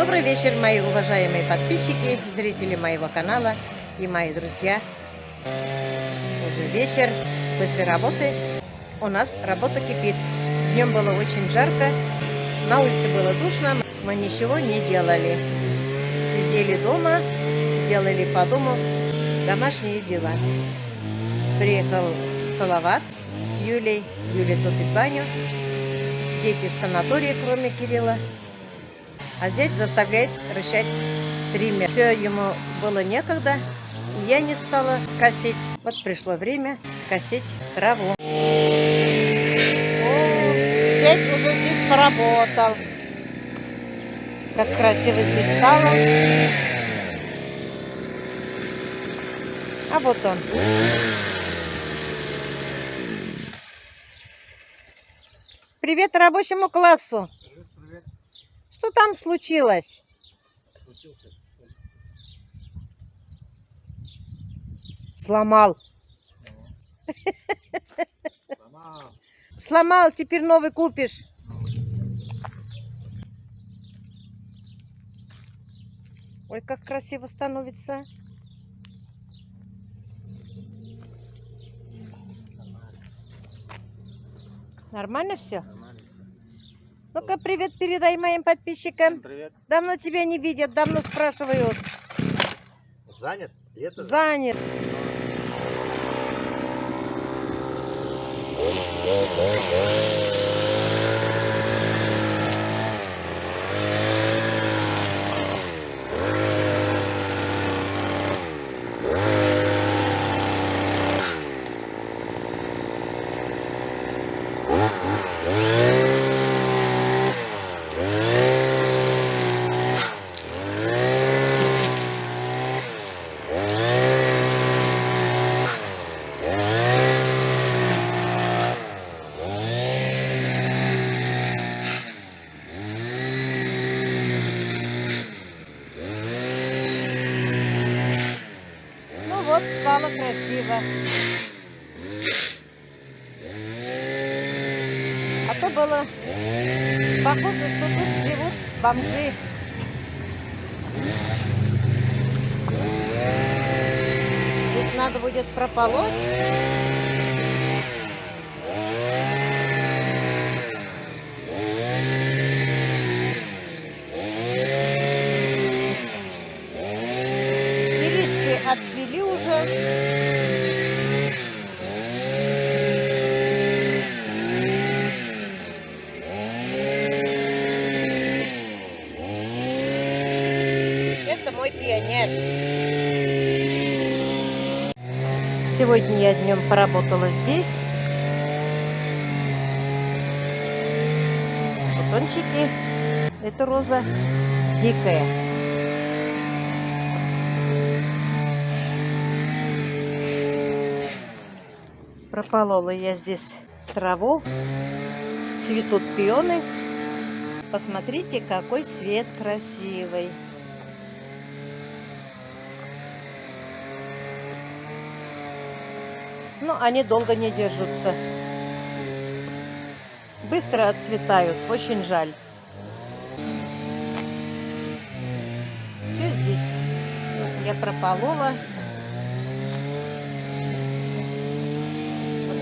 Добрый вечер, мои уважаемые подписчики, зрители моего канала и мои друзья. Уже вечер, после работы. У нас работа кипит. Днем было очень жарко, на улице было душно, мы ничего не делали. Сидели дома, делали по дому домашние дела. Приехал Салават с Юлей. Юля топит баню. Дети в санатории, кроме Кирилла. А зять заставляет рычать триммер. Все ему было некогда, и я не стала косить. Вот пришло время косить траву. О, зять уже здесь поработал. Как красиво здесь стало. А вот он. Привет рабочему классу. Привет. Что там случилось? Сломал. Сломал, теперь новый купишь. Ой, как красиво становится. Нормально все? Ну-ка, привет передай моим подписчикам. Всем привет. Давно тебя не видят, давно спрашивают. Занят? Лето? Занят. Вот стало красиво. А то было похоже, что тут живут бомжи. Здесь надо будет прополоть. Отцвели уже. Это мой пионер. Сегодня я днем поработала здесь. Бутончики. Это роза дикая. Прополола я здесь траву, цветут пионы. Посмотрите, какой цвет красивый. Но они долго не держатся. Быстро отцветают, очень жаль. Все здесь я прополола.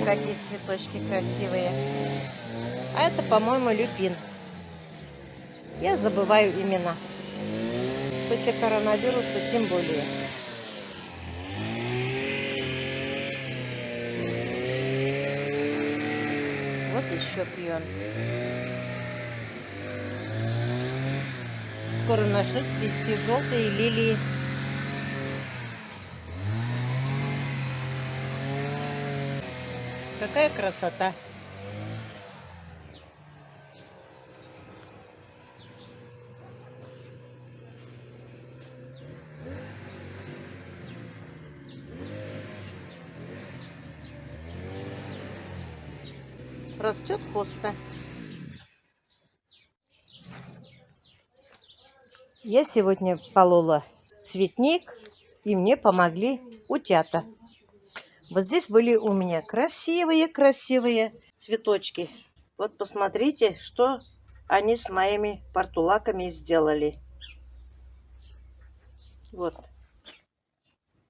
Какие цветочки красивые. А это, по-моему, люпин. Я забываю имена. После коронавируса тем более. Вот еще пион. Скоро начнут цвести желтые лилии. Какая красота! Растет хоста. Я сегодня полола цветник, и мне помогли утята. Вот здесь были у меня красивые цветочки. Вот посмотрите, что они с моими портулаками сделали. Вот.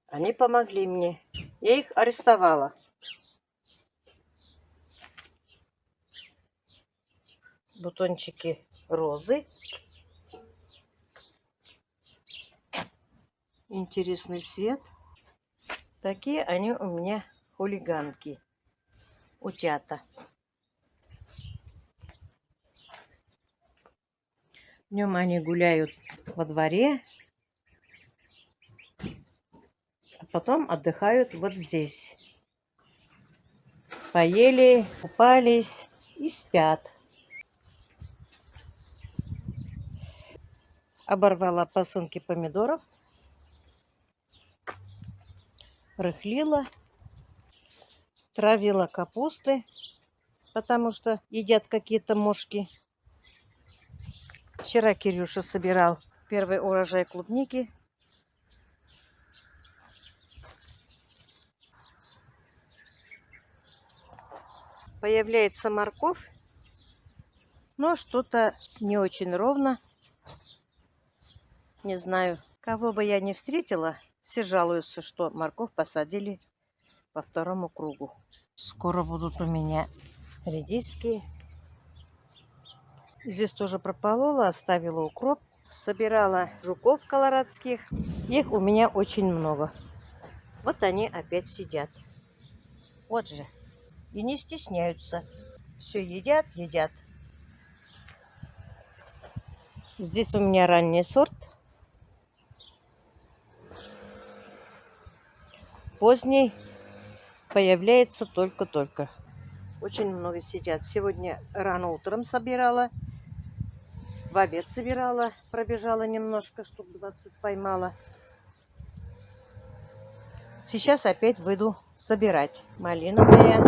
Они помогли мне. Я их арестовала. Бутончики розы. Интересный цвет. Такие они у меня хулиганки. Утята. Днем они гуляют во дворе, а потом отдыхают вот здесь. Поели, купались и спят. Оборвала посынки помидоров, рыхлила, травила капусты, потому что едят какие-то мошки. Вчера Кирюша собирал первый урожай клубники. Появляется морковь, но что-то не очень ровно. Не знаю, кого бы я ни встретила, все жалуются, что морковь посадили по второму кругу. Скоро будут у меня редиски. Здесь тоже прополола, оставила укроп. Собирала жуков колорадских. Их у меня очень много. Вот они опять сидят. Вот же. И не стесняются. Все едят, едят. Здесь у меня ранний сорт. Поздний появляется только-только. Очень много сидят. Сегодня рано утром собирала. В обед собирала. Пробежала немножко, штук 20 поймала. Сейчас опять выйду собирать. Малина моя.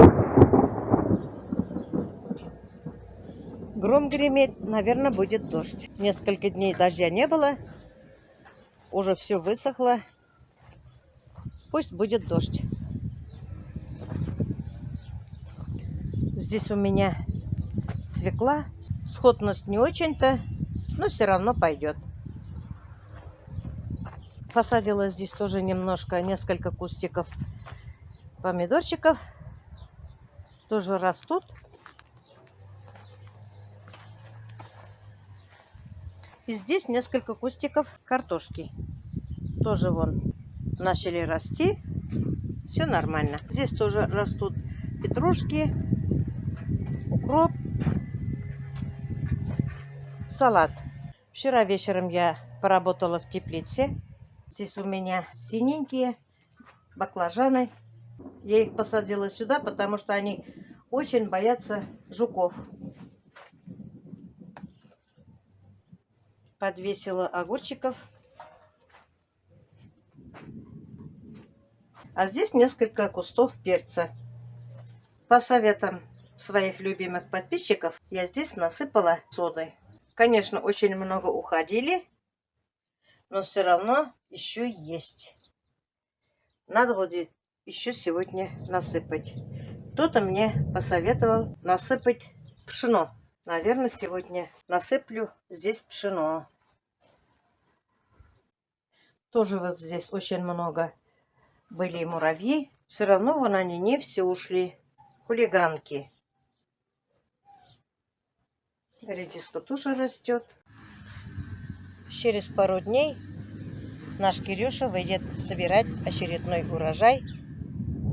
Гром гремит. Наверное, будет дождь. Несколько дней дождя не было. Уже все высохло. Пусть будет дождь. Здесь у меня свекла. Всходность не очень-то, но все равно пойдет. Посадила здесь тоже несколько кустиков помидорчиков. Тоже растут. И здесь несколько кустиков картошки. Тоже вон начали расти. Все нормально. Здесь тоже растут петрушки, укроп, салат. Вчера вечером я поработала в теплице. Здесь у меня синенькие баклажаны. Я их посадила сюда, потому что они очень боятся жуков. Подвесила огурчиков. А здесь несколько кустов перца. По советам своих любимых подписчиков я здесь насыпала содой. Конечно, очень много уходили, но все равно еще есть. Надо будет еще сегодня насыпать. Кто-то мне посоветовал насыпать пшено. Наверное, сегодня насыплю здесь пшено. Тоже вот здесь очень много были муравьи. Все равно вон они не все ушли. Хулиганки. Редиска тоже растет. Через пару дней наш Кирюша выйдет собирать очередной урожай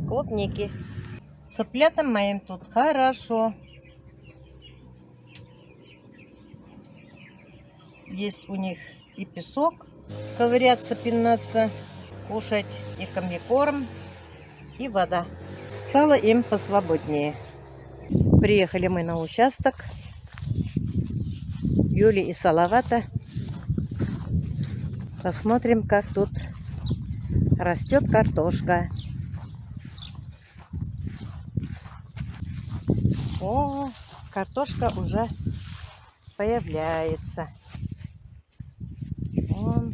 клубники. Цыплятам моим тут хорошо. Есть у них и песок, ковыряться, пинаться, кушать, и комбикорм, и вода. Стало им посвободнее. Приехали мы на участок Юли и Салавата. Посмотрим, как тут растет картошка. О, картошка уже появляется. Вон.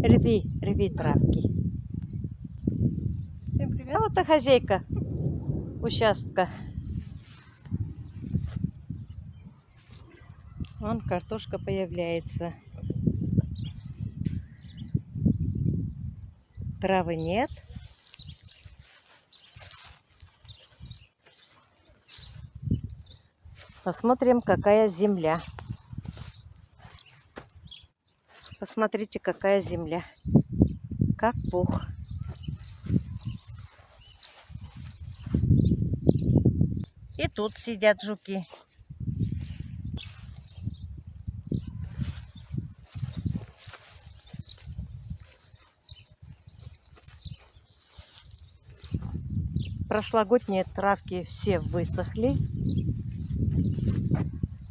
Рви травки. Всем привет. А вот и хозяйка участка. Вон картошка появляется. Травы нет. Посмотрим, какая земля. Посмотрите, какая земля. Как пух. И тут сидят жуки. Прошлогодние травки все высохли.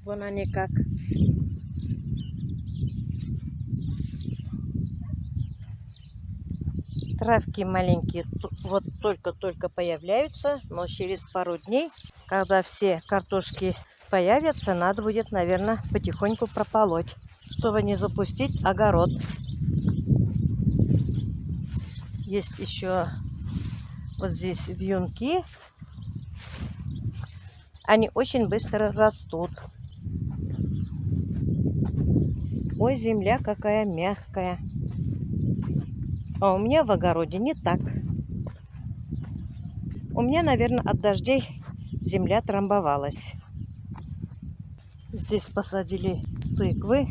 Вон они как. Травки маленькие вот только-только появляются, но через пару дней, когда все картошки появятся, надо будет, наверное, потихоньку прополоть, чтобы не запустить огород. Есть еще вот здесь вьюнки. Они очень быстро растут. Ой, земля какая мягкая. А у меня в огороде не так. У меня, наверное, от дождей земля трамбовалась. Здесь посадили тыквы.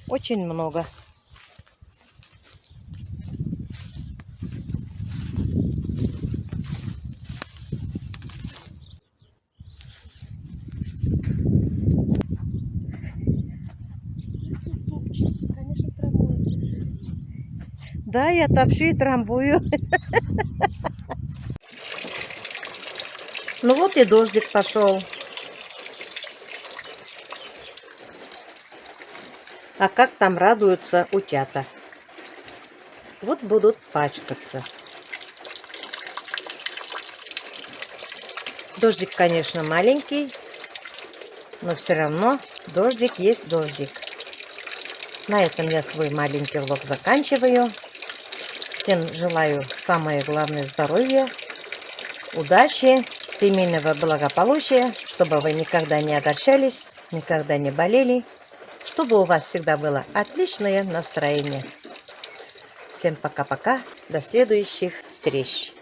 Очень много. Да, я топчу и трамбую. Ну вот и дождик пошел. А как там радуются утята. Вот будут пачкаться. Дождик, конечно, маленький, но все равно дождик есть дождик. На этом я свой маленький влог заканчиваю. Всем желаю самое главное здоровья, удачи, семейного благополучия, чтобы вы никогда не огорчались, никогда не болели, чтобы у вас всегда было отличное настроение. Всем пока-пока, до следующих встреч.